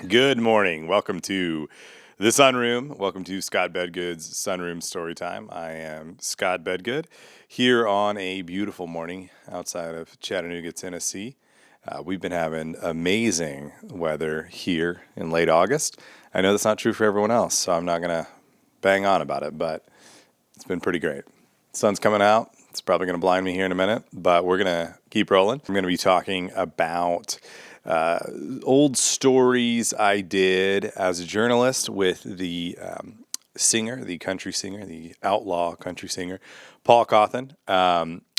Good morning. Welcome to the Sunroom. Welcome to Scott Bedgood's Sunroom Storytime. I am Scott Bedgood here on a beautiful morning outside of Chattanooga, Tennessee. We've been having amazing weather here in late August. I know that's not true for everyone else, so I'm not going to bang on about it, but it's been pretty great. Sun's coming out. It's probably going to blind me here in a minute, but we're going to keep rolling. I'm going to be talking about old stories I did as a journalist with the singer, the country singer, the outlaw country singer, Paul Cauthen.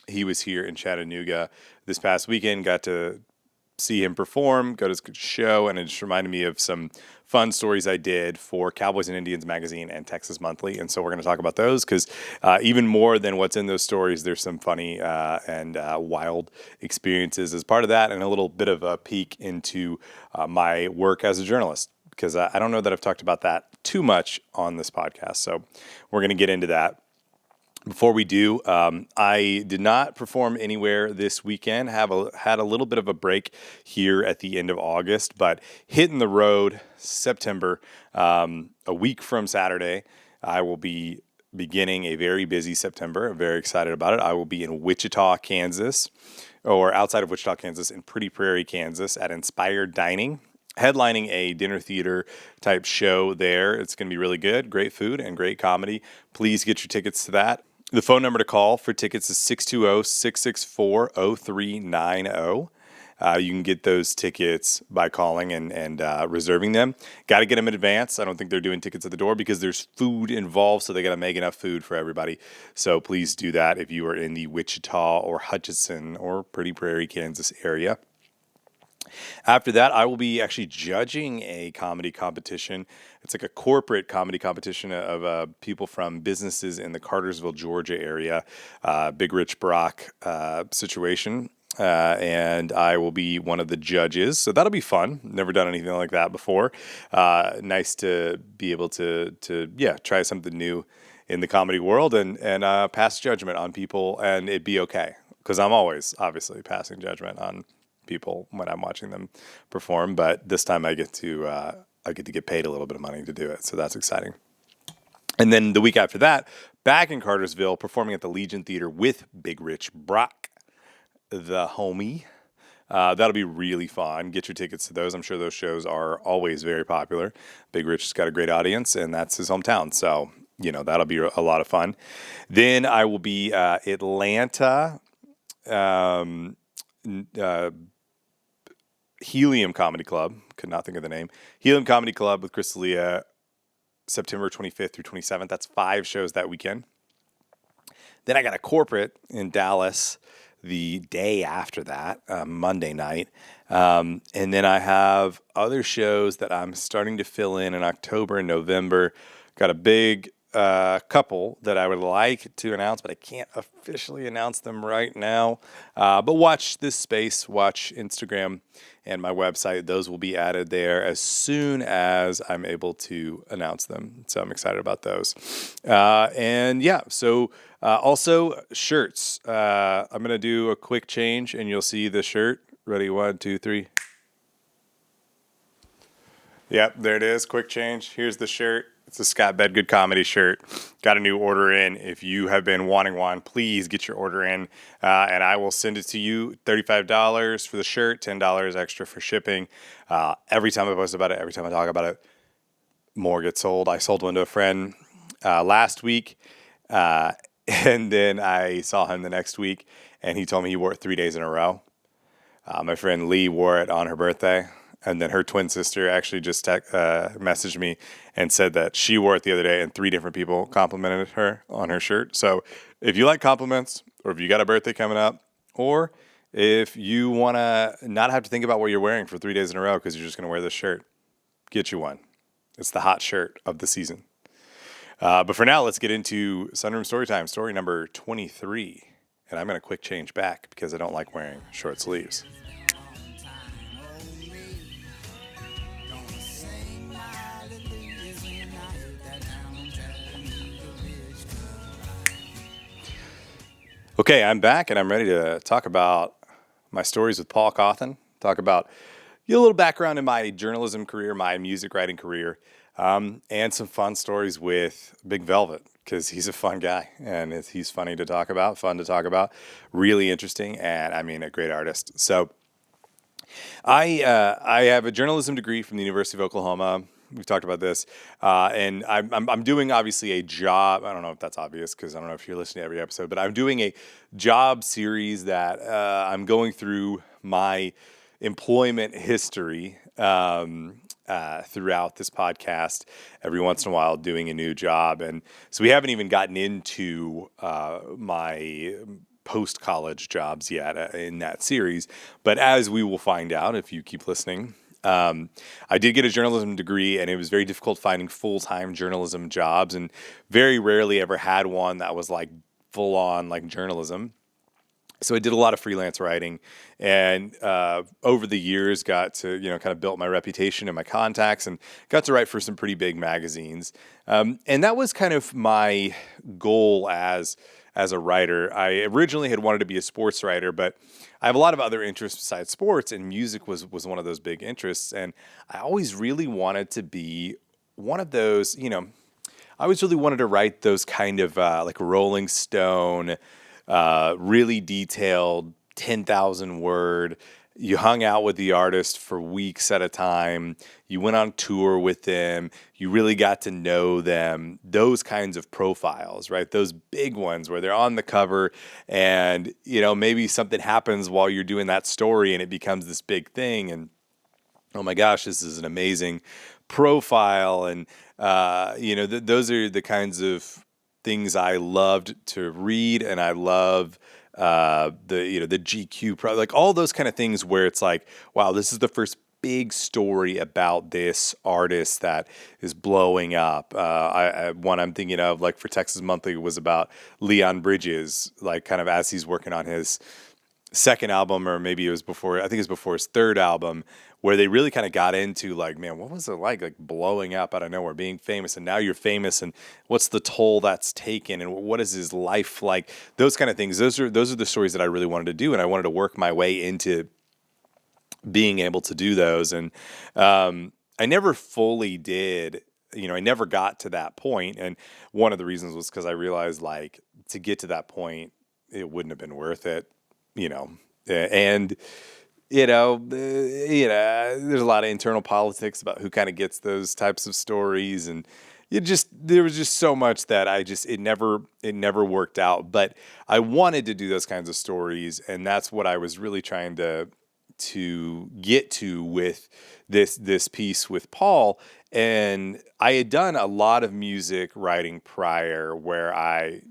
He was here in Chattanooga this past weekend, got to see him perform, go to his show, and it just reminded me of some fun stories I did for Cowboys and Indians Magazine and Texas Monthly. And so we're going to talk about those because even more than what's in those stories, there's some funny and wild experiences as part of that, and a little bit of a peek into my work as a journalist, because I don't know that I've talked about that too much on this podcast. So we're going to get into that. Before we do, I did not perform anywhere this weekend. Had a little bit of a break here at the end of August, but hitting the road September, a week from Saturday, I will be beginning a very busy September. I'm very excited about it. I will be in Wichita, Kansas, or outside of Wichita, Kansas, in Prairie, Kansas, at Inspired Dining, headlining a dinner theater type show there. It's going to be really good, great food and great comedy. Please get your tickets to that. The phone number to call for tickets is 620-664-0390. You can get those tickets by calling and reserving them. Got to get them in advance. I don't think they're doing tickets at the door because there's food involved, so they got to make enough food for everybody. So please do that if you are in the Wichita or Hutchinson or Pretty Prairie, Kansas area. After that, I will be actually judging a comedy competition. It's like a corporate comedy competition of people from businesses in the Cartersville, Georgia area, Big Rich Brock situation. And I will be one of the judges. So that'll be fun. Never done anything like that before. Nice to be able to try something new in the comedy world and pass judgment on people and it be okay. Because I'm always obviously passing judgment on people when I'm watching them perform, but this time I get to get paid a little bit of money to do it, so that's exciting. And then the week after that, back in Cartersville, performing at the Legion Theater with Big Rich Brock, the homie. That'll be really fun. Get your tickets to those. I'm sure those shows are always very popular. Big Rich has got a great audience, and that's his hometown, so that'll be a lot of fun. Then I will be Atlanta. Helium Comedy Club, could not think of the name. Helium Comedy Club with Chris D'Elia, September 25th through 27th. That's 5 shows that weekend. Then I got a corporate in Dallas the day after that, Monday night. And then I have other shows that I'm starting to fill in October and November. Got a big couple that I would like to announce, but I can't officially announce them right now. But watch this space, watch Instagram and my website. Those will be added there as soon as I'm able to announce them. So I'm excited about those. Also shirts. I'm going to do a quick change and you'll see the shirt. Ready? 1, 2, 3. Yep, there it is. Quick change. Here's the shirt. It's a Scott Bedgood comedy shirt. Got a new order in. If you have been wanting one, please get your order in, and I will send it to you. $35 for the shirt, $10 extra for shipping. Every time I post about it, every time I talk about it, more gets sold. I sold one to a friend last week, and then I saw him the next week, and he told me he wore it 3 days in a row. My friend Lee wore it on her birthday. And then her twin sister actually just messaged me and said that she wore it the other day and 3 different people complimented her on her shirt. So if you like compliments, or if you got a birthday coming up, or if you want to not have to think about what you're wearing for 3 days in a row because you're just going to wear this shirt, get you one. It's the hot shirt of the season. But for now, let's get into Sunroom Storytime, story number 23. And I'm going to quick change back because I don't like wearing short sleeves. Okay, I'm back and I'm ready to talk about my stories with Paul Cauthen. Talk about get a little background in my journalism career, my music writing career, and some fun stories with Big Velvet because he's a fun guy and he's funny to talk about, fun to talk about, really interesting, and I mean, a great artist. So I have a journalism degree from the University of Oklahoma. We've talked about this, and I'm doing obviously a job. I don't know if that's obvious because I don't know if you're listening to every episode, but I'm doing a job series that I'm going through my employment history throughout this podcast. Every once in a while, doing a new job, and so we haven't even gotten into my post-college jobs yet in that series. But as we will find out if you keep listening, I did get a journalism degree, and it was very difficult finding full-time journalism jobs, and very rarely ever had one that was like full-on like journalism. So I did a lot of freelance writing, and over the years got to kind of built my reputation and my contacts, and got to write for some pretty big magazines. And that was kind of my goal as a writer. I originally had wanted to be a sports writer, but I have a lot of other interests besides sports, and music was one of those big interests. And I always really wanted to be one of those. I always really wanted to write those kind of like Rolling Stone. Really detailed, 10,000 word. You hung out with the artist for weeks at a time. You went on tour with them. You really got to know them. Those kinds of profiles, right? Those big ones where they're on the cover and, maybe something happens while you're doing that story and it becomes this big thing. And oh my gosh, this is an amazing profile. And, those are the kinds of things I loved to read, and I love the GQ like all those kind of things where it's like, wow, this is the first big story about this artist that is blowing up. One I'm thinking of, like for Texas Monthly, was about Leon Bridges, like kind of as he's working on his second album, or maybe it was before, I think it was before his third album, where they really kind of got into like, man, what was it like blowing up out of nowhere, being famous, and now you're famous, and what's the toll that's taken, and what is his life like? Those kind of things. Those are the stories that I really wanted to do, and I wanted to work my way into being able to do those. And I never fully did. I never got to that point, and one of the reasons was because I realized, like, to get to that point, it wouldn't have been worth it. And there's a lot of internal politics about who kind of gets those types of stories, and there was just so much that it never worked out. But I wanted to do those kinds of stories, and that's what I was really trying to get to with this piece with Paul. And I had done a lot of music writing prior, where I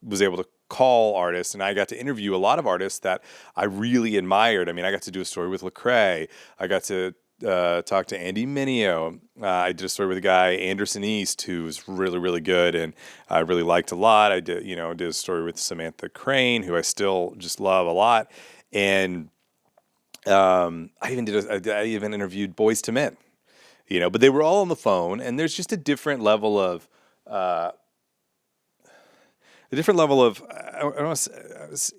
was able to call artists, and I got to interview a lot of artists that I really admired. I mean, I got to do a story with Lecrae. I got to talk to Andy Mineo. I did a story with a guy, Anderson East, who was really, really good, and I really liked a lot. I did a story with Samantha Crane, who I still just love a lot. And I even interviewed Boys to Men, but they were all on the phone, and there's just a different level of I don't know,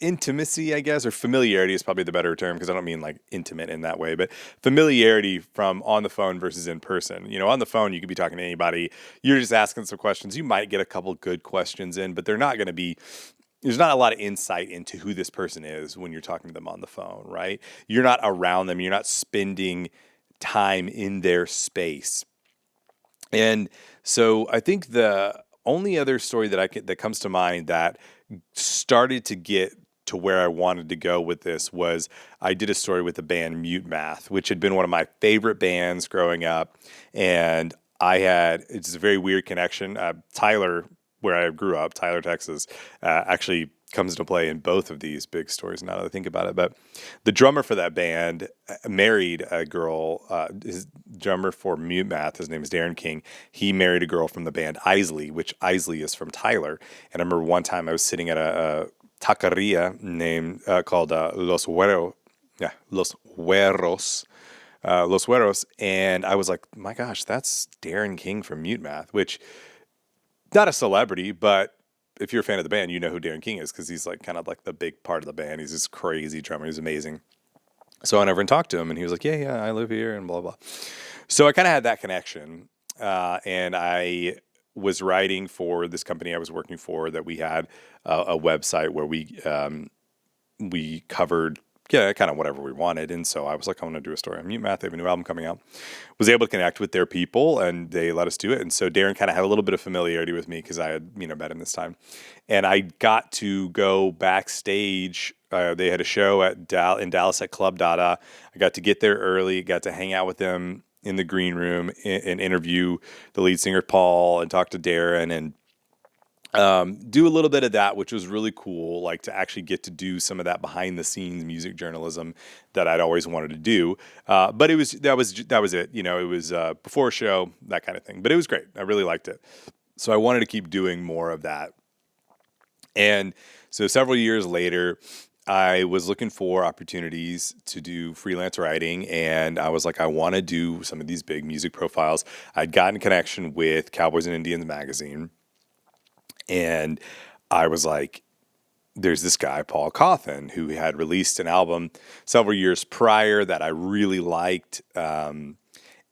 intimacy, I guess, or familiarity is probably the better term, because I don't mean like intimate in that way, but familiarity from on the phone versus in person. On the phone, you could be talking to anybody. You're just asking some questions. You might get a couple good questions in, but they're not going to be. There's not a lot of insight into who this person is when you're talking to them on the phone, right? You're not around them. You're not spending time in their space. And so I think the only other story that comes to mind that started to get to where I wanted to go with this was I did a story with the band Mute Math, which had been one of my favorite bands growing up. And it's a very weird connection. Tyler, where I grew up, Tyler, Texas, actually comes into play in both of these big stories now that I think about it. But the drummer for that band married a girl, his drummer for Mute Math, his name is Darren King. He married a girl from the band Isley, which Isley is from Tyler. And I remember one time I was sitting at a taqueria called Los Hueros. Yeah, Los Hueros. Los Hueros. And I was like, my gosh, that's Darren King from Mute Math, which, not a celebrity, but if you're a fan of the band, you know who Darren King is, because he's like kind of like the big part of the band. He's this crazy drummer. He's amazing. So I went over and talked to him, and he was like, yeah, I live here, and blah, blah. So I kind of had that connection. And I was writing for this company I was working for that we had a website where we covered kind of whatever we wanted. And so I was like, I want to do a story on Mute Math. They have a new album coming out. Was able to connect with their people, and they let us do it. And so Darren kind of had a little bit of familiarity with me because I had met him this time, and I got to go backstage. They had a show in Dallas at Club Dada. I got to get there early, got to hang out with them in the green room and interview the lead singer Paul and talk to Darren and do a little bit of that, which was really cool, like to actually get to do some of that behind the scenes music journalism that I'd always wanted to do. But that was it. It was before a show, that kind of thing. But it was great. I really liked it. So I wanted to keep doing more of that. And so several years later, I was looking for opportunities to do freelance writing, and I was like, I want to do some of these big music profiles. I'd gotten a connection with Cowboys and Indians Magazine. And I was like, there's this guy, Paul Cauthen, who had released an album several years prior that I really liked.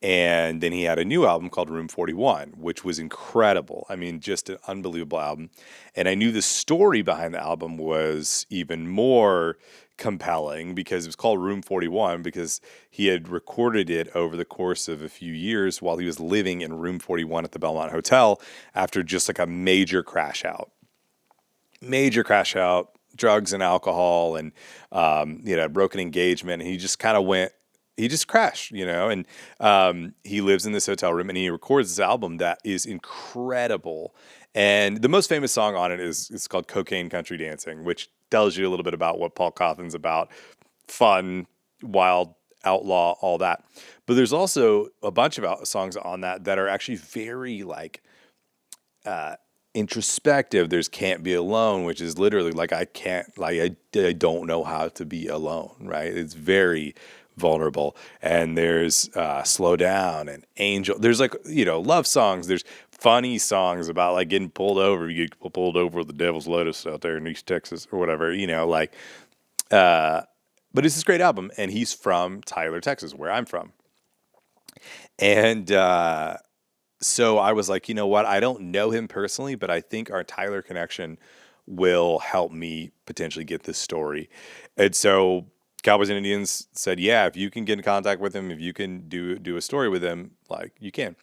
And then he had a new album called Room 41, which was incredible. I mean, just an unbelievable album. And I knew the story behind the album was even more compelling because it was called Room 41 because he had recorded it over the course of a few years while he was living in Room 41 at the Belmont Hotel after just like a major crash out, drugs and alcohol, and broken engagement. And he just kind of he just crashed, and he lives in this hotel room and he records this album that is incredible. And the most famous song on it it's called Cocaine Country Dancing, which tells you a little bit about what Paul Cauthen's about. Fun, wild, outlaw, all that. But there's also a bunch of songs on that are actually very introspective. There's Can't Be Alone, which is literally like, I don't know how to be alone, right? It's very vulnerable. And there's Slow Down and Angel. There's love songs. There's funny songs about like getting pulled over. You get pulled over with the devil's lettuce out there in East Texas or whatever, but it's this great album. And he's from Tyler, Texas, where I'm from. And so I was like, you know what? I don't know him personally, but I think our Tyler connection will help me potentially get this story. And so Cowboys and Indians said, yeah, if you can get in contact with him, if you can do a story with him, like you can.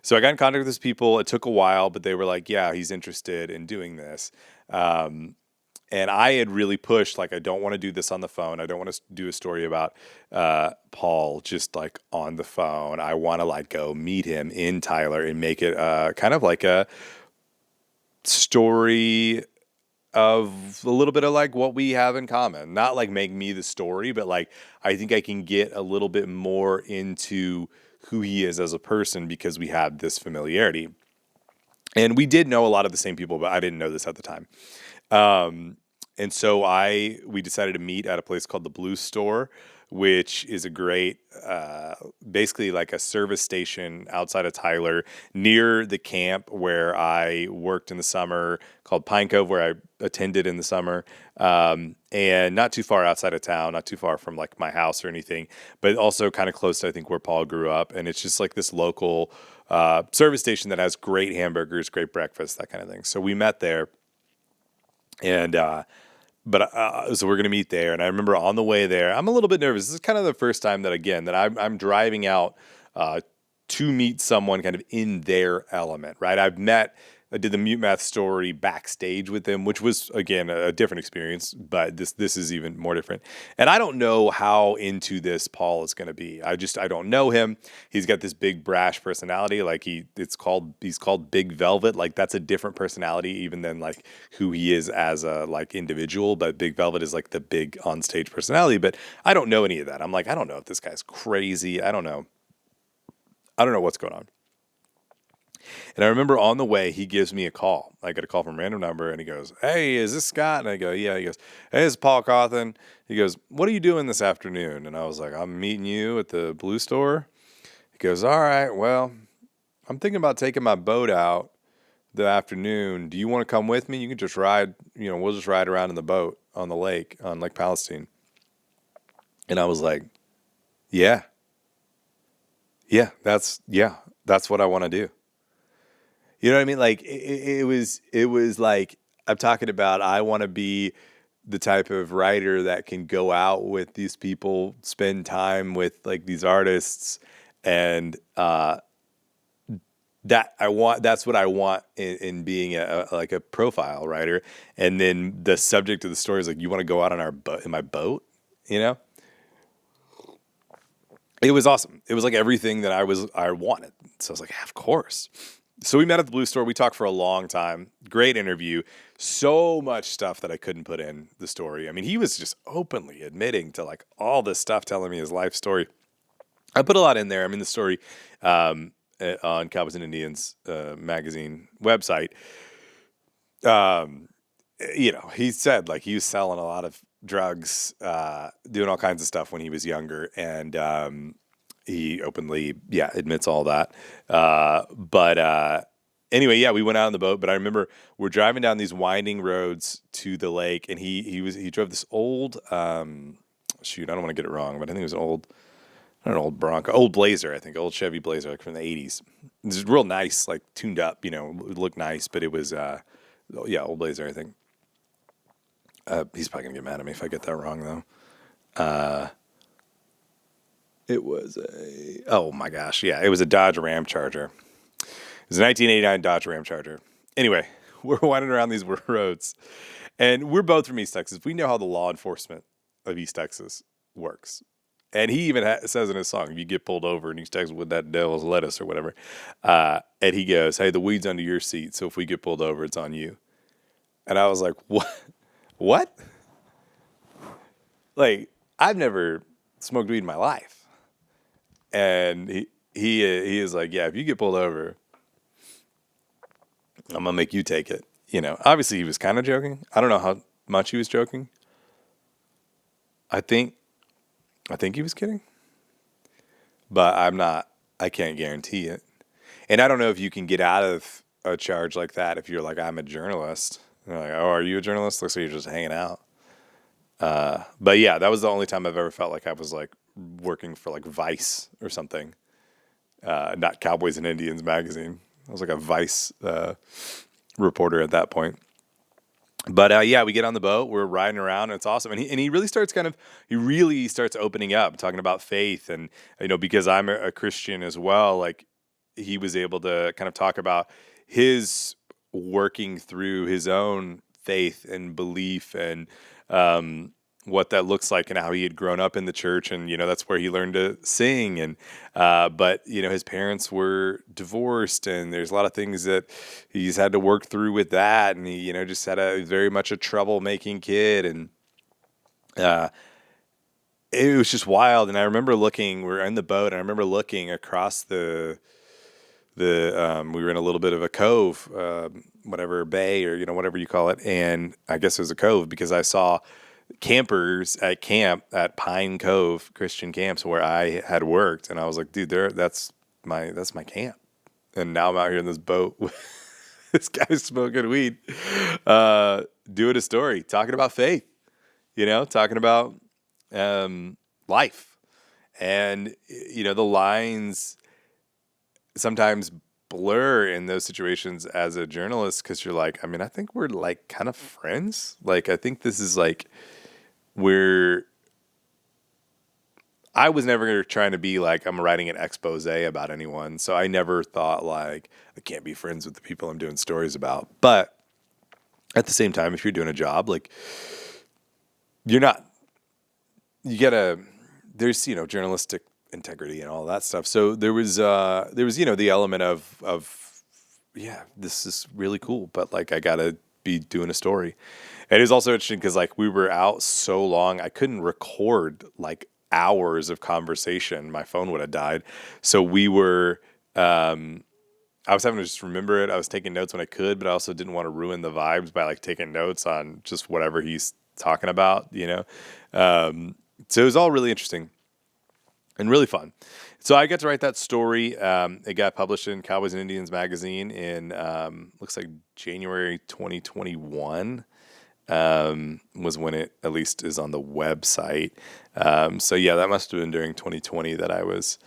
So I got in contact with these people. It took a while, but they were like, yeah, he's interested in doing this. And I had really pushed, like, I don't want to do this on the phone. I don't want to do a story about Paul just like on the phone. I want to like go meet him in Tyler and make it kind of like a story of a little bit of like what we have in common. Not like make me the story, but like I think I can get a little bit more into who he is as a person because we have this familiarity. And we did know a lot of the same people, but I didn't know this at the time. And so we decided to meet at a place called the Blue Store, which is a great, basically like a service station outside of Tyler near the camp where I worked in the summer, called Pine Cove, where I attended in the summer, and not too far outside of town, not too far from like my house or anything, but also kind of close to, I think, where Paul grew up. And it's just like this local service station that has great hamburgers, great breakfast, that kind of thing. So we met there. And so we're gonna meet there, and I remember on the way there, I'm a little bit nervous. This is kind of the first time that I'm driving out to meet someone kind of in their element, right? I did the Mute Math story backstage with them, which was again a different experience, but this is even more different. And I don't know how into this Paul is going to be. I don't know him. He's got this big brash personality, like he's called Big Velvet. Like that's a different personality even than like who he is as a like individual. But Big Velvet is like the big on stage personality. But I don't know any of that. I'm like, I don't know if this guy's crazy. I don't know what's going on. And I remember on the way, he gives me a call. I get a call from a random number, and he goes, hey, is this Scott? And I go, yeah. He goes, hey, this is Paul Cauthen. He goes, what are you doing this afternoon? And I was like, I'm meeting you at the Blue Store. He goes, all right, well, I'm thinking about taking my boat out the afternoon. Do you want to come with me? You can just ride, we'll just ride around in the boat on the lake, on Lake Palestine. And I was like, yeah, that's what I want to do. You know what I mean? Like it was like I'm talking about. I want to be the type of writer that can go out with these people, spend time with like these artists, and that I want. That's what I want in being like a profile writer. And then the subject of the story is like, you want to go out on our boat in my boat, you know? It was awesome. It was like everything that I wanted. So I was like, yeah, of course. So we met at the Blue Store. We talked for a long time. Great interview. So much stuff that I couldn't put in the story. I mean, he was just openly admitting to like all this stuff, telling me his life story. I put a lot in there. I mean, the story on Cowboys and Indians Magazine website. Um, he said like he was selling a lot of drugs, doing all kinds of stuff when he was younger, and he openly, admits all that. But anyway, we went out on the boat. But I remember we're driving down these winding roads to the lake, and he drove this old shoot, I don't want to get it wrong, but I think it was an old Bronco, old Blazer, I think, old Chevy Blazer, like from the '80s. It was real nice, like tuned up, it looked nice, but it was old Blazer, I think. He's probably gonna get mad at me if I get that wrong, though. It was oh my gosh, it was a Dodge Ram Charger. It was a 1989 Dodge Ram Charger. Anyway, we're winding around these roads, and we're both from East Texas. We know how the law enforcement of East Texas works. And he even says in his song, if you get pulled over in East Texas with that devil's lettuce or whatever, and he goes, hey, the weed's under your seat, so if we get pulled over, it's on you. And I was like, what? What? Like, I've never smoked weed in my life. And he is like, yeah, if you get pulled over, I'm going to make you take it. Obviously he was kind of joking. I don't know how much he was joking. I think he was kidding. But I can't guarantee it. And I don't know if you can get out of a charge like that if you're like, I'm a journalist. And they're like, oh, are you a journalist? Looks like you're just hanging out. But yeah, that was the only time I've ever felt like I was like working for like Vice or something. Not Cowboys and Indians Magazine. I was like a Vice reporter at that point. But we get on the boat, we're riding around, and it's awesome. And he really starts opening up, talking about faith. And, because I'm a Christian as well, like he was able to kind of talk about his working through his own faith and belief and what that looks like and how he had grown up in the church. And, that's where he learned to sing. And, but, his parents were divorced, and there's a lot of things that he's had to work through with that. And he, just had very much a troublemaking kid. And, it was just wild. And I remember we're in the boat, and I remember looking across we were in a little bit of a cove, whatever bay or, whatever you call it. And I guess it was a cove because I saw campers at camp at Pine Cove Christian camps where I had worked. And I was like, dude, that's my camp. And now I'm out here in this boat with this guy smoking weed, doing a story, talking about faith, talking about life. And, the lines sometimes blur in those situations as a journalist because you're like, I mean, I think we're like kind of friends. Like, I think this is like I was never trying to be like I'm writing an expose about anyone. So I never thought like I can't be friends with the people I'm doing stories about. But at the same time, if you're doing a job, like there's journalistic integrity and all that stuff. So there was the element of this is really cool, but like I gotta be doing a story. And it was also interesting because like we were out so long, I couldn't record like hours of conversation. My phone would have died. So we were I was having to just remember it. I was taking notes when I could, but I also didn't want to ruin the vibes by like taking notes on just whatever he's talking about, so it was all really interesting and really fun. So I got to write that story. It got published in Cowboys and Indians Magazine in looks like January 2021. was when it at least is on the website. So yeah, that must have been during 2020 that I was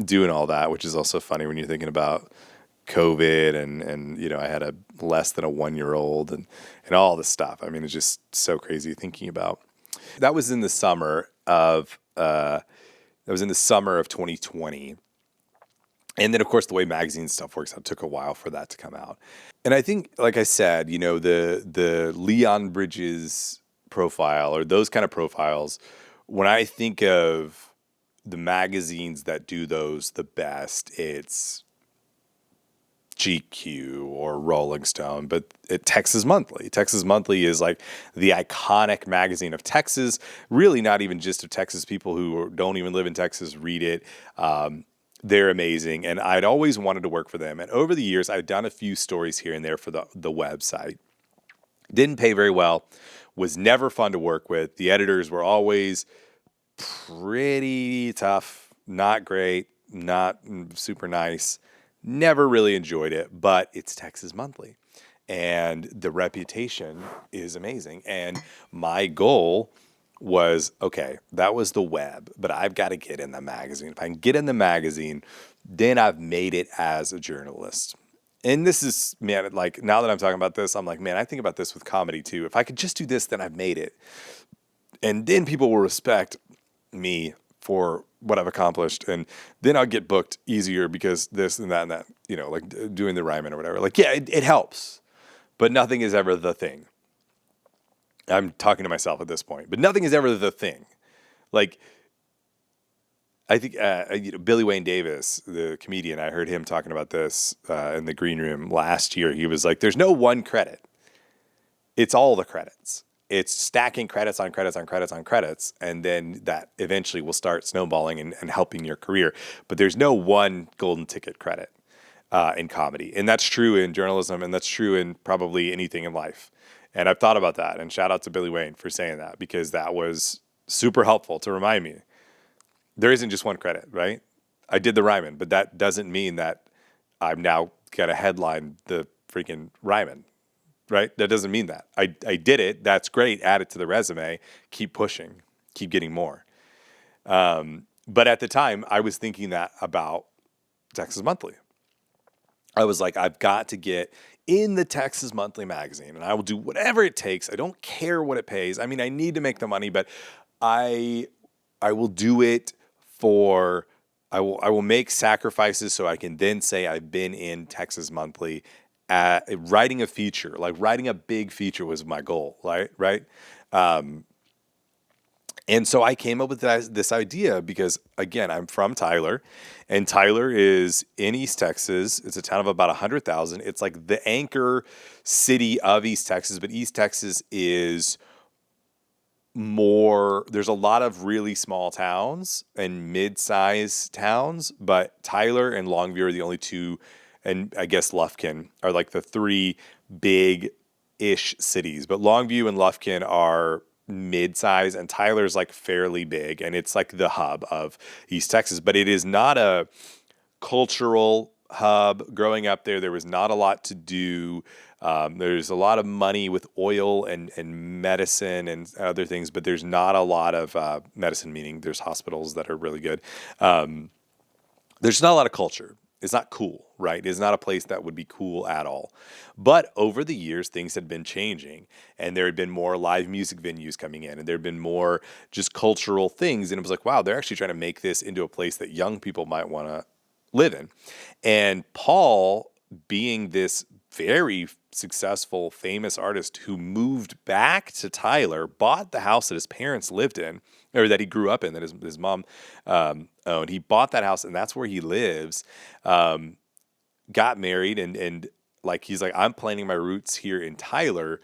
doing all that, which is also funny when you're thinking about COVID and I had a less than a 1-year-old and all this stuff. I mean, it's just so crazy thinking about. That was in the summer of 2020. And then, of course, the way magazine stuff works out, it took a while for that to come out. And I think, like I said, the Leon Bridges profile or those kind of profiles, when I think of the magazines that do those the best, it's GQ or Rolling Stone, but Texas Monthly. Texas Monthly is like the iconic magazine of Texas, really not even just of Texas. People who don't even live in Texas read it. They're amazing, and I'd always wanted to work for them. And over the years, I've done a few stories here and there for the website. Didn't pay very well, was never fun to work with. The editors were always pretty tough, not great, not super nice. Never really enjoyed it, but it's Texas Monthly, and the reputation is amazing. And my goal was, okay, that was the web, but I've got to get in the magazine. If I can get in the magazine, then I've made it as a journalist. And this is, man, like now that I'm talking about this, I'm like, man, I think about this with comedy too. If I could just do this, then I've made it. And then people will respect me for what I've accomplished. And then I'll get booked easier because this and that, like doing the rhyming or whatever. Like, yeah, it helps, but nothing is ever the thing. I'm talking to myself at this point, but nothing is ever the thing. Like, I think Billy Wayne Davis, the comedian, I heard him talking about this in the green room last year. He was like, there's no one credit. It's all the credits. It's stacking credits on credits on credits on credits, and then that eventually will start snowballing and helping your career. But there's no one golden ticket credit in comedy. And that's true in journalism, and that's true in probably anything in life. And I've thought about that, and shout out to Billy Wayne for saying that, because that was super helpful to remind me. There isn't just one credit, right? I did the rhyming, but that doesn't mean that I'm now got to headline the freaking rhyming, right? That doesn't mean that. I did it. That's great. Add it to the resume. Keep pushing. Keep getting more. But at the time, I was thinking that about Texas Monthly. I was like, I've got to get in the Texas Monthly magazine, and I will do whatever it takes. I don't care what it pays. I mean, I need to make the money, but I will do it for, I will make sacrifices so I can then say I've been in Texas Monthly. Writing a feature, like writing a big feature was my goal, right? And so I came up with this idea because, again, I'm from Tyler, and Tyler is in East Texas. It's a town of about 100,000. It's like the anchor city of East Texas, but East Texas is more, there's a lot of really small towns and mid-sized towns, but Tyler and Longview are the only two, and I guess Lufkin are like the three big-ish cities. But Longview and Lufkin are mid-size, and Tyler's like fairly big, and it's like the hub of East Texas. But it is not a cultural hub. Growing up there was not a lot to do. There's a lot of money with oil and medicine and other things, but there's not a lot of medicine, meaning there's hospitals that are really good. There's not a lot of culture. It's not cool, right? It's not a place that would be cool at all. But over the years, things had been changing, and there had been more live music venues coming in, and there had been more just cultural things. And it was like, wow, they're actually trying to make this into a place that young people might want to live in. And Paul, being this very successful, famous artist who moved back to Tyler, bought the house that his parents lived in, or that he grew up in, that his mom owned. He bought that house, and that's where he lives. Got married, and like he's like, I'm planting my roots here in Tyler.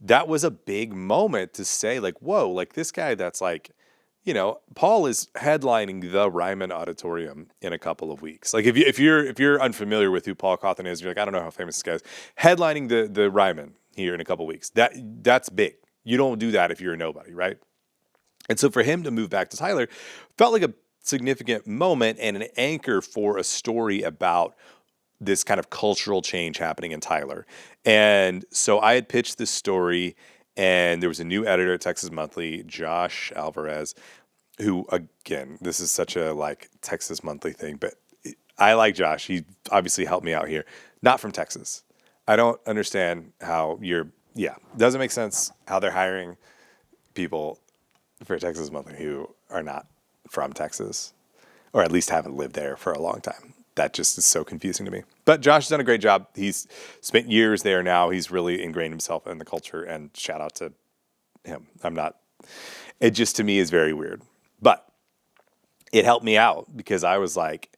That was a big moment to say, like, whoa, like this guy that's like, Paul is headlining the Ryman Auditorium in a couple of weeks. Like if you're unfamiliar with who Paul Cauthen is, you're like, I don't know how famous this guy is. Headlining the Ryman here in a couple of weeks. That's big. You don't do that if you're a nobody, right? And so for him to move back to Tyler felt like a significant moment and an anchor for a story about this kind of cultural change happening in Tyler. And so I had pitched this story, and there was a new editor at Texas Monthly, Josh Alvarez, who, again, this is such a like Texas Monthly thing, but I like Josh. He obviously helped me out here. Not from Texas. I don't understand how doesn't make sense how they're hiring people for Texas Monthly who are not from Texas, or at least haven't lived there for a long time. That just is so confusing to me. But Josh has done a great job. He's spent years there now. He's really ingrained himself in the culture, and shout out to him. It just to me is very weird. But it helped me out because I was like,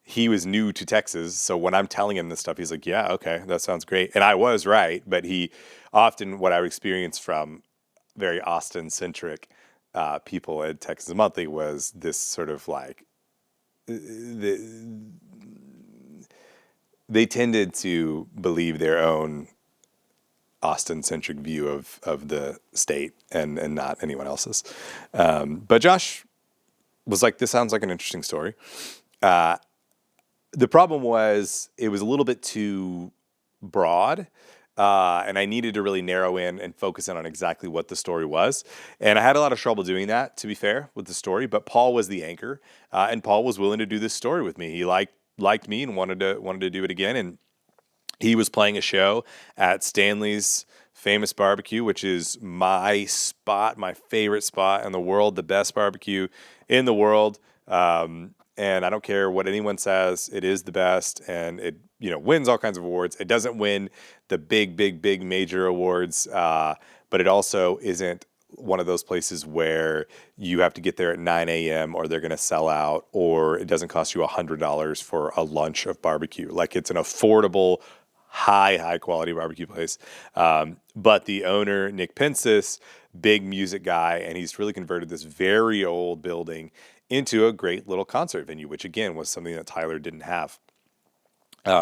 he was new to Texas. So when I'm telling him this stuff, he's like, yeah, okay, that sounds great. And I was right. But he often, what I would experience from very Austin-centric people at Texas Monthly was this sort of like, they tended to believe their own Austin-centric view of the state and not anyone else's. But Josh was like, this sounds like an interesting story. The problem was it was a little bit too broad, and I needed to really narrow in and focus in on exactly what the story was. And I had a lot of trouble doing that, to be fair, with the story. But Paul was the anchor, and Paul was willing to do this story with me. He liked me and wanted to do it again. And he was playing a show at Stanley's Famous Barbecue, which is my spot, my favorite spot in the world, the best barbecue in the world. And I don't care what anyone says, it is the best, and it wins all kinds of awards. It doesn't win the big major awards, but it also isn't one of those places where you have to get there at 9 a.m. or they're going to sell out, or it doesn't cost you $100 for a lunch of barbecue. Like, it's an affordable, high quality barbecue place. But the owner, Nick Pensis, big music guy, and he's really converted this very old building into a great little concert venue, which again was something that Tyler didn't have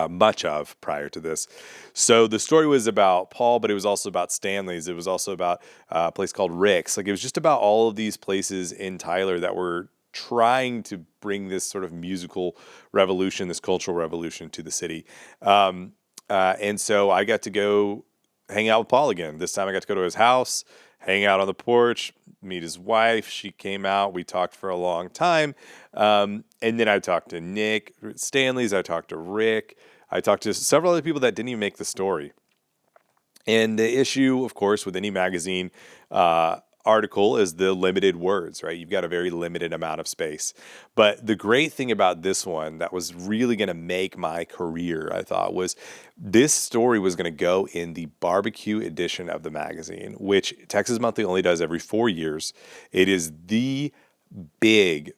much of prior to this. So the story was about Paul, but it was also about Stanley's. It was also about a place called Rick's. Like, it was just about all of these places in Tyler that were trying to bring this sort of musical revolution, this cultural revolution to the city. And so I got to go hang out with Paul again. This time I got to go to his house, hang out on the porch, meet his wife. She came out. We talked for a long time. And then I talked to Nick Stanley's. I talked to Rick. I talked to several other people that didn't even make the story. And the issue, of course, with any magazine article is the limited words, right? You've got a very limited amount of space. But the great thing about this one that was really going to make my career, I thought, was this story was going to go in the barbecue edition of the magazine, which Texas Monthly only does every 4 years. It is the big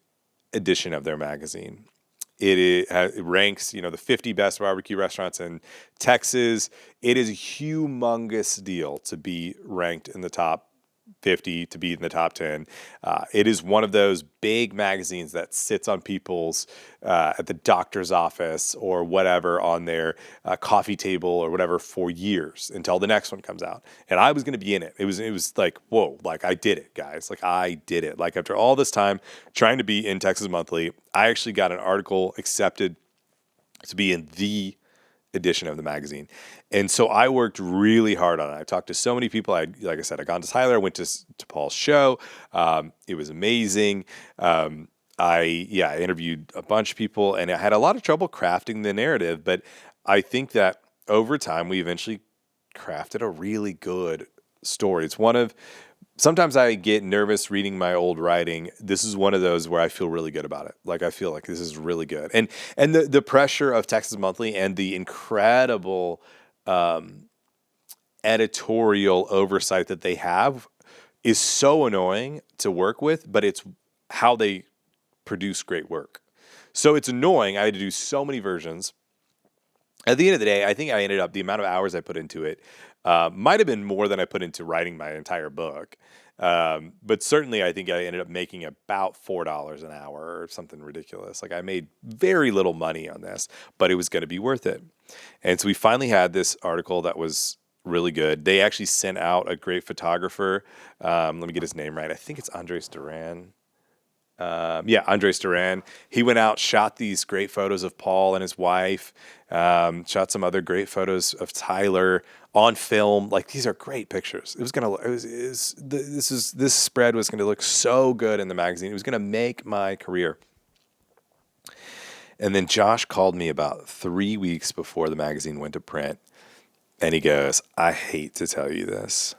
edition of their magazine. It ranks, the 50 best barbecue restaurants in Texas. It is a humongous deal to be ranked in the top 50, to be in the top 10. It is one of those big magazines that sits on people's at the doctor's office or whatever on their coffee table or whatever for years until the next one comes out. And I was going to be in it. It was like, whoa, like I did it, guys. Like I did it. Like after all this time trying to be in Texas Monthly, I actually got an article accepted to be in the edition of the magazine. And so I worked really hard on it. I talked to so many people. Like I said, I gone to Tyler. I went to Paul's show. It was amazing. I interviewed a bunch of people, and I had a lot of trouble crafting the narrative, but I think that over time we eventually crafted a really good story. It's sometimes I get nervous reading my old writing. This is one of those where I feel really good about it. Like, I feel like this is really good. And the pressure of Texas Monthly and the incredible editorial oversight that they have is so annoying to work with, but it's how they produce great work. So it's annoying. I had to do so many versions. At the end of the day, I think I ended up, the amount of hours I put into it might have been more than I put into writing my entire book. But certainly I think I ended up making about $4 an hour or something ridiculous. Like, I made very little money on this, but it was going to be worth it. And so we finally had this article that was really good. They actually sent out a great photographer. Let me get his name right. I think it's Andres Duran. Andres Duran. He went out, shot these great photos of Paul and his wife, shot some other great photos of Tyler on film. Like, these are great pictures. This spread was gonna look so good in the magazine. It was gonna make my career. And then Josh called me about 3 weeks before the magazine went to print, and he goes, "I hate to tell you this,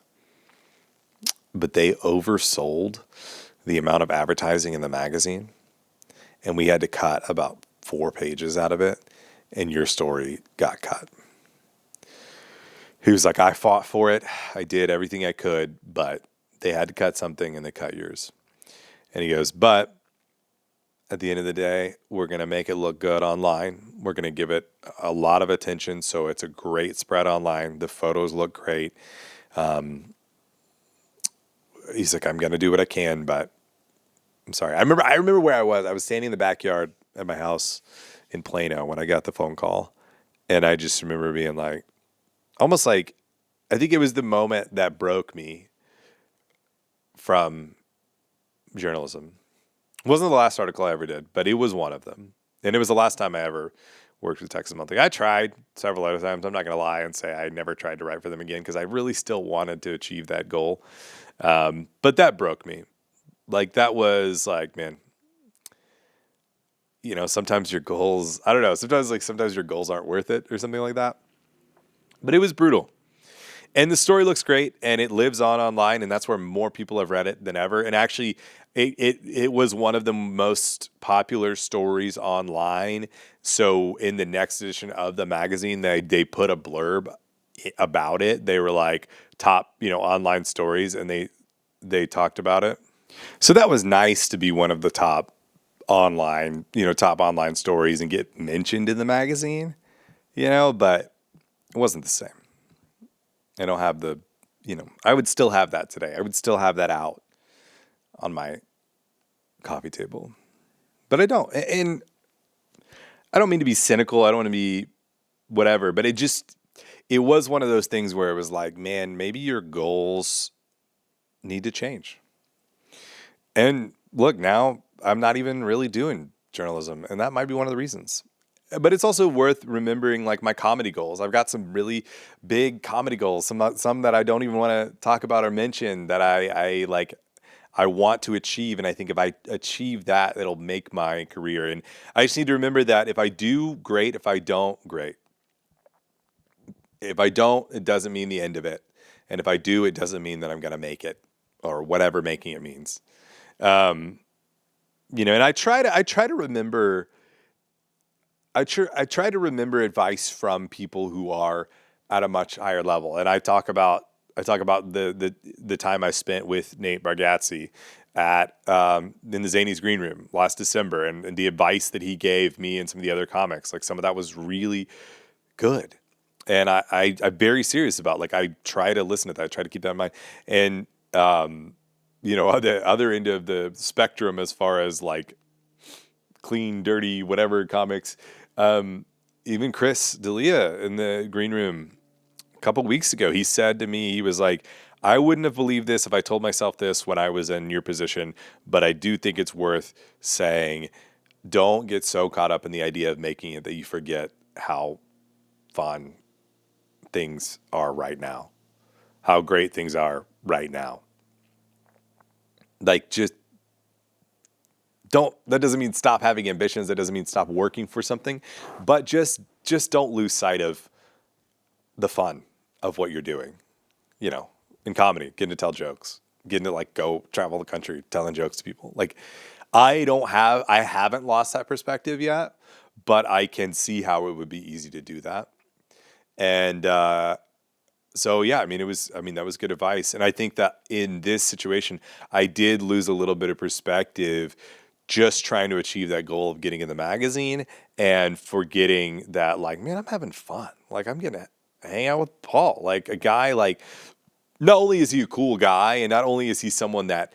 but they oversold the amount of advertising in the magazine, and we had to cut about 4 pages out of it, and your story got cut." He was like, "I fought for it. I did everything I could, but they had to cut something, and they cut yours." And he goes, "But at the end of the day, we're going to make it look good online. We're going to give it a lot of attention, so it's a great spread online. The photos look great." He's like, "I'm going to do what I can, but I'm sorry." I remember where I was. I was standing in the backyard at my house in Plano when I got the phone call. And I just remember being like, almost like, I think it was the moment that broke me from journalism. It wasn't the last article I ever did, but it was one of them. And it was the last time I ever worked with Texas Monthly. I tried several other times. I'm not going to lie and say I never tried to write for them again, because I really still wanted to achieve that goal. But that broke me. Like, that was like, man, sometimes your goals, I don't know, sometimes your goals aren't worth it or something like that. But it was brutal. And the story looks great, and it lives on online, and that's where more people have read it than ever. And actually, it was one of the most popular stories online. So in the next edition of the magazine, they put a blurb about it. They were like, top, online stories, and they talked about it. So that was nice to be one of the top online stories and get mentioned in the magazine, but it wasn't the same. I don't have I would still have that today. I would still have that out on my coffee table, but I don't. And I don't mean to be cynical. I don't want to be whatever, but it was one of those things where it was like, man, maybe your goals need to change. And look, now I'm not even really doing journalism, and that might be one of the reasons. But it's also worth remembering, like, my comedy goals. I've got some really big comedy goals, some that I don't even want to talk about or mention, that I want to achieve. And I think if I achieve that, it'll make my career. And I just need to remember that if I do, great. If I don't, great. If I don't, it doesn't mean the end of it. And if I do, it doesn't mean that I'm going to make it, or whatever making it means. And I try to remember. I try to remember advice from people who are at a much higher level, and I talk about the time I spent with Nate Bargatze in the Zany's green room last December, and the advice that he gave me and some of the other comics. Like, some of that was really good, and I'm very serious about, like, I try to listen to that. I try to keep that in mind, and on the other end of the spectrum, as far as like clean, dirty, whatever comics. Even Chris D'Elia in the green room a couple weeks ago, he said to me, he was like, "I wouldn't have believed this if I told myself this when I was in your position, but I do think it's worth saying, don't get so caught up in the idea of making it that you forget how fun things are right now, how great things are right now. Like, just that doesn't mean stop having ambitions. That doesn't mean stop working for something, but just don't lose sight of the fun of what you're doing, in comedy, getting to tell jokes, getting to, like, go travel the country, telling jokes to people. Like, I haven't lost that perspective yet, but I can see how it would be easy to do that. And, so yeah, that was good advice. And I think that in this situation, I did lose a little bit of perspective just trying to achieve that goal of getting in the magazine, and forgetting that, like, man, I'm having fun. Like, I'm going to hang out with Paul, like a guy, like, not only is he a cool guy, and not only is he someone that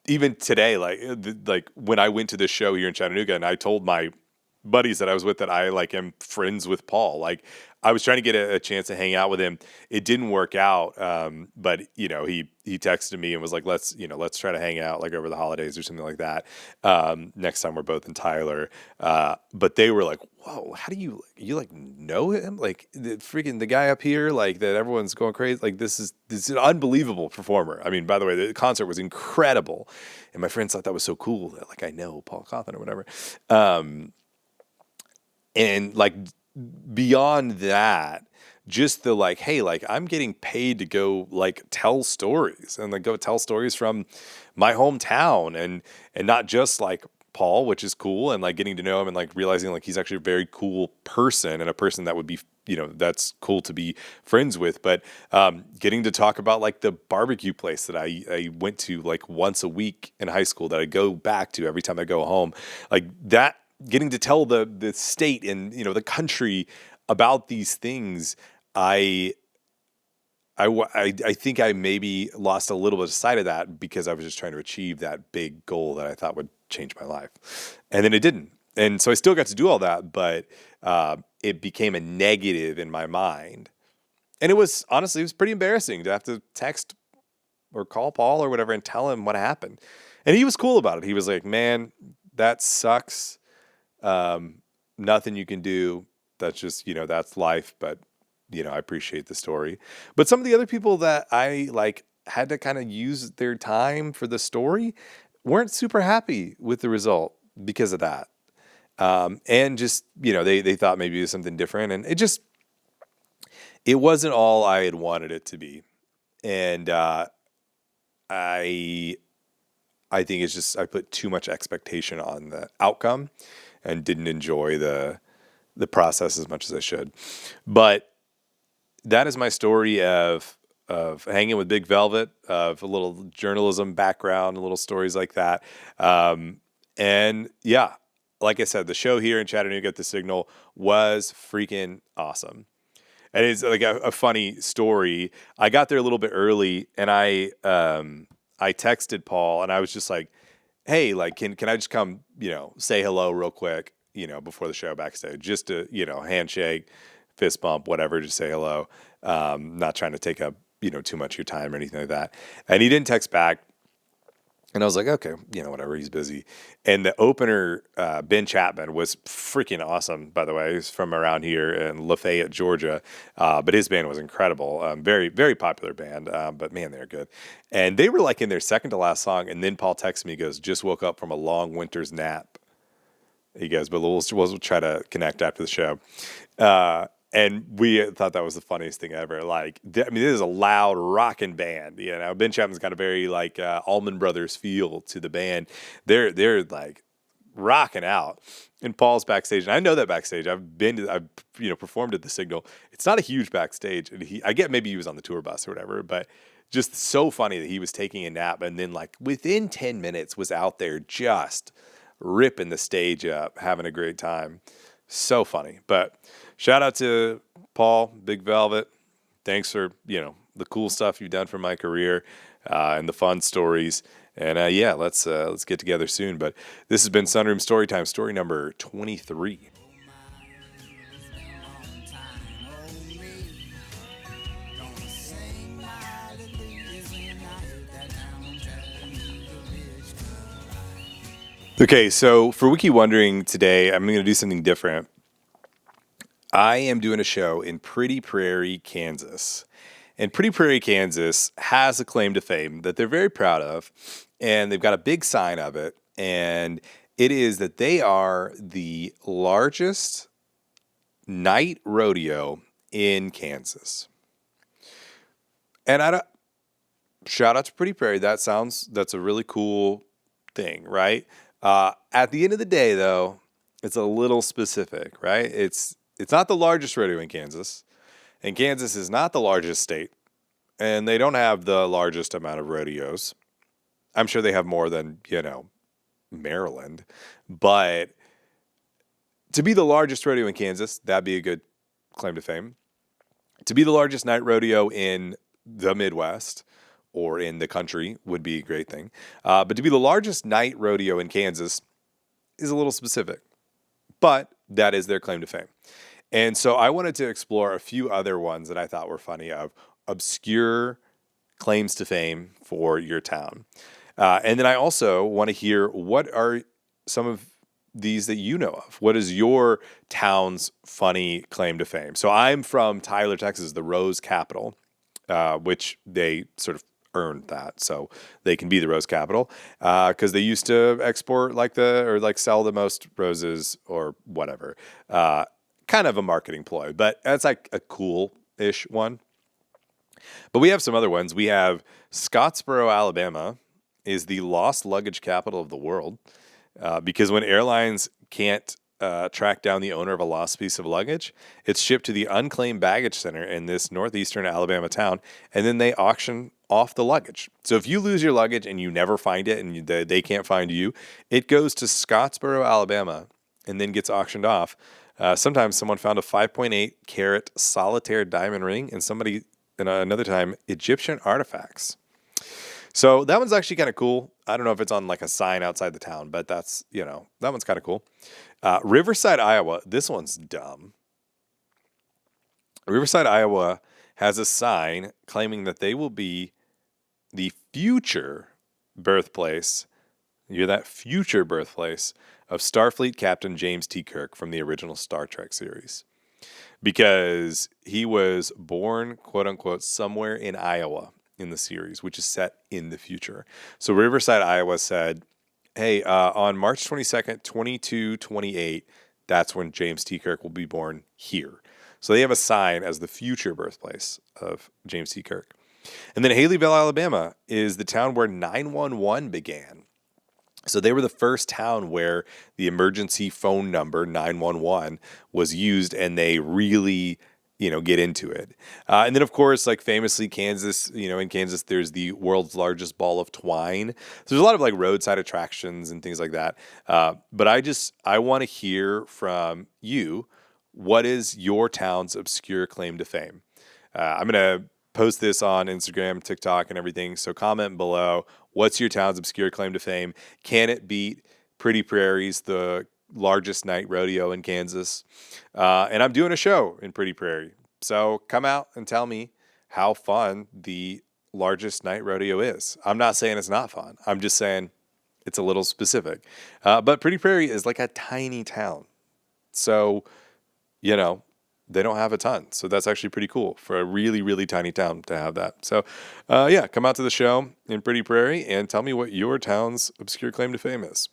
even today, like when I went to this show here in Chattanooga, and I told my buddies that I was with that I like am friends with Paul. Like I was trying to get a chance to hang out with him. It didn't work out. But he texted me and was like, let's try to hang out like over the holidays or something like that. Next time we're both in Tyler. But they were like, whoa, how do you like know him? Like the guy up here, like that everyone's going crazy. Like this is an unbelievable performer. I mean, by the way, the concert was incredible. And my friends thought that was so cool that like I know Paul Cauthen or whatever. And like beyond that, just the like, hey, like I'm getting paid to go like tell stories and like go tell stories from my hometown and not just like Paul, which is cool, and like getting to know him and like realizing like he's actually a very cool person and a person that would be, that's cool to be friends with. But getting to talk about like the barbecue place that I went to like once a week in high school that I go back to every time I go home, like that. Getting to tell the state and the country about these things, I think I maybe lost a little bit of sight of that because I was just trying to achieve that big goal that I thought would change my life, and then it didn't. And so I still got to do all that, but it became a negative in my mind, and it was pretty embarrassing to have to text or call Paul or whatever and tell him what happened. And he was cool about it. He was like, "Man, that sucks. Nothing you can do. That's just, that's life. But, I appreciate the story." But some of the other people that I like had to kind of use their time for the story weren't super happy with the result because of that. And just, they thought maybe it was something different, and it wasn't all I had wanted it to be. And, I think it's just, I put too much expectation on the outcome and didn't enjoy the process as much as I should. But that is my story of hanging with Big Velvet, of a little journalism background, little stories like that. And yeah, like I said, the show here in Chattanooga at the Signal was freaking awesome. And it's like a funny story. I got there a little bit early, and I texted Paul, and I was just like, hey, like, can I just come, say hello real quick, before the show backstage, just to, handshake, fist bump, whatever, just say hello. Not trying to take up, too much of your time or anything like that. And he didn't text back. And I was like, okay, whatever, he's busy. And the opener, Ben Chapman, was freaking awesome, by the way. He's from around here in Lafayette, Georgia. But his band was incredible. Very, very popular band. But man, they're good. And they were like in their second to last song. And then Paul texts me, he goes, just woke up from a long winter's nap. He goes, but we'll try to connect after the show. And we thought that was the funniest thing ever. Like, this is a loud rocking band. Ben Chapman's got a very like Allman Brothers feel to the band. They're like rocking out. And Paul's backstage, and I know that backstage. I've performed at the Signal. It's not a huge backstage, and I get maybe he was on the tour bus or whatever, but just so funny that he was taking a nap, and then like within 10 minutes was out there just ripping the stage up, having a great time. So funny. But shout out to Paul, Big Velvet. Thanks for, the cool stuff you've done for my career, and the fun stories. And let's get together soon. But this has been Sunroom Storytime, story number 23. Okay, so for Wiki Wondering today, I'm going to do something different. I am doing a show in Pretty Prairie, Kansas. And Pretty Prairie, Kansas has a claim to fame that they're very proud of, and they've got a big sign of it, and it is that they are the largest night rodeo in Kansas. And shout out to Pretty Prairie. That's a really cool thing, right? At the end of the day, though, it's a little specific, right? It's not the largest rodeo in Kansas, and Kansas is not the largest state, and they don't have the largest amount of rodeos. I'm sure they have more than, Maryland, but to be the largest rodeo in Kansas, that'd be a good claim to fame. To be the largest night rodeo in the Midwest or in the country would be a great thing. But to be the largest night rodeo in Kansas is a little specific. but that is their claim to fame. And so I wanted to explore a few other ones that I thought were funny of obscure claims to fame for your town. And then I also want to hear what are some of these that you know of. What is your town's funny claim to fame? So I'm from Tyler, Texas, the Rose Capital, which they sort of earned that, so they can be the Rose Capital because they used to export sell the most roses or whatever. Kind of a marketing ploy, but that's like a cool-ish one. But we have some other ones. We have Scottsboro, Alabama, is the lost luggage capital of the world because when airlines can't track down the owner of a lost piece of luggage, it's shipped to the unclaimed baggage center in this northeastern Alabama town, and then they auction off the luggage. So if you lose your luggage and you never find it and they can't find you, it goes to Scottsboro, Alabama, and then gets auctioned off. Sometimes someone found a 5.8 carat solitaire diamond ring, and somebody, another time, Egyptian artifacts. So that one's actually kind of cool. I don't know if it's on like a sign outside the town, but that one's kind of cool. Riverside, Iowa. This one's dumb. Riverside, Iowa has a sign claiming that they will be the future birthplace. You hear that? Future birthplace of Starfleet Captain James T. Kirk from the original Star Trek series. Because he was born, quote unquote, somewhere in Iowa in the series, which is set in the future. So Riverside, Iowa said, hey, on March 22nd, 2228, that's when James T. Kirk will be born here. So they have a sign as the future birthplace of James T. Kirk. And then Haleyville, Alabama is the town where 911 began. So they were the first town where the emergency phone number 911 was used, and they really, get into it. And then, of course, like famously Kansas, in Kansas, there's the world's largest ball of twine. So there's a lot of like roadside attractions and things like that. But I want to hear from you. What is your town's obscure claim to fame? I'm going to post this on Instagram, TikTok, and everything. So comment below. What's your town's obscure claim to fame? Can it beat Pretty Prairie's, the largest night rodeo in Kansas? And I'm doing a show in Pretty Prairie. So come out and tell me how fun the largest night rodeo is. I'm not saying it's not fun. I'm just saying it's a little specific. But Pretty Prairie is like a tiny town. So, they don't have a ton. So that's actually pretty cool for a really, really tiny town to have that. So, come out to the show in Pretty Prairie and tell me what your town's obscure claim to fame is.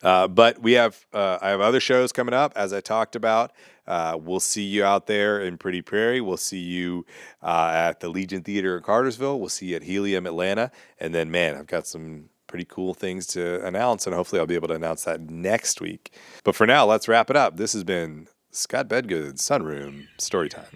But I have other shows coming up, as I talked about. We'll see you out there in Pretty Prairie. We'll see you at the Legion Theater in Cartersville. We'll see you at Helium, Atlanta. And then, man, I've got some pretty cool things to announce, and hopefully I'll be able to announce that next week. But for now, let's wrap it up. This has been Scott Bedgood's Sunroom Storytime.